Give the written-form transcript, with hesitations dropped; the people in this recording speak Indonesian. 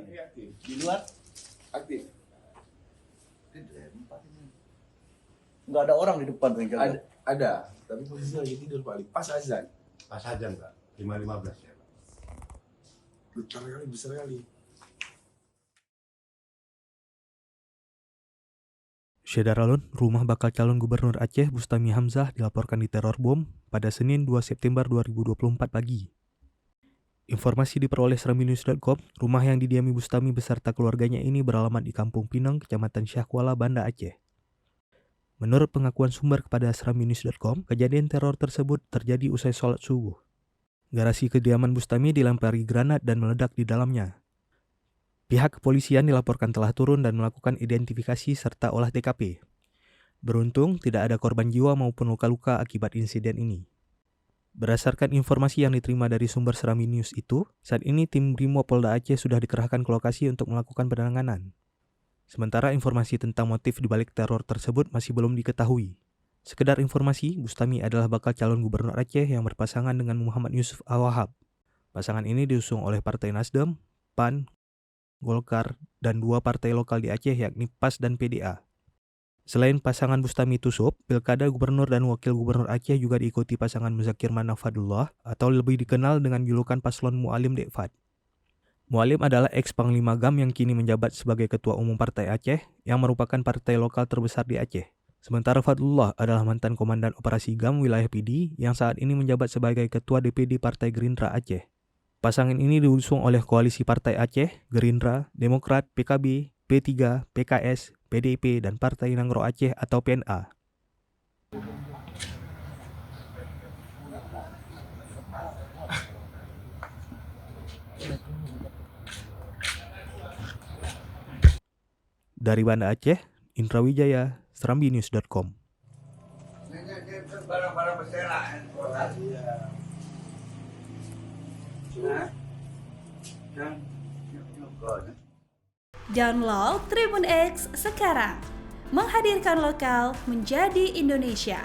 aktif. Di luar Aktif. nggak ada orang di depan yang jaga. Ada, tapi posisi lagi tidur Pak Ali. Pas azan. Pas aja Pak, 5.15 ya Pak. Besar kali. Syedaralun, rumah bakal calon gubernur Aceh Bustami Hamzah dilaporkan diteror bom pada Senin 2 September 2024 pagi. Informasi diperoleh serambinews.com, rumah yang didiami Bustami beserta keluarganya ini beralamat di Kampung Pinang, Kecamatan Syahkuala, Banda Aceh. Menurut pengakuan sumber kepada serambinews.com, kejadian teror tersebut terjadi usai sholat subuh. Garasi kediaman Bustami dilempari granat dan meledak di dalamnya. Pihak kepolisian dilaporkan telah turun dan melakukan identifikasi serta olah TKP. Beruntung, tidak ada korban jiwa maupun luka-luka akibat insiden ini. Berdasarkan informasi yang diterima dari sumber Serambi News itu, saat ini tim Brimob Polda Aceh sudah dikerahkan ke lokasi untuk melakukan penanganan. Sementara informasi tentang motif dibalik teror tersebut masih belum diketahui. Sekedar informasi, Bustami adalah bakal calon gubernur Aceh yang berpasangan dengan Muhammad Yusuf Al-Wahab. Pasangan ini diusung oleh Partai Nasdem, PAN, Golkar, dan dua partai lokal di Aceh yakni PAS dan PDA. Selain pasangan Bustami Tusub, Pilkada Gubernur dan Wakil Gubernur Aceh juga diikuti pasangan Muzakir Manaf Fadullah atau lebih dikenal dengan julukan paslon Mualim Dekfad. Mualim adalah ex-Panglima GAM yang kini menjabat sebagai Ketua Umum Partai Aceh yang merupakan partai lokal terbesar di Aceh. Sementara Fadullah adalah mantan Komandan Operasi GAM Wilayah PD yang saat ini menjabat sebagai Ketua DPD Partai Gerindra Aceh. Pasangan ini diusung oleh koalisi Partai Aceh, Gerindra, Demokrat, PKB, P3, PKS, PDIP, dan Partai Nangro Aceh atau PNA. Dari Banda Aceh, Indra Wijaya, serambinews.com. Barang-barang berserak. Download Tribun X sekarang, menghadirkan lokal menjadi Indonesia.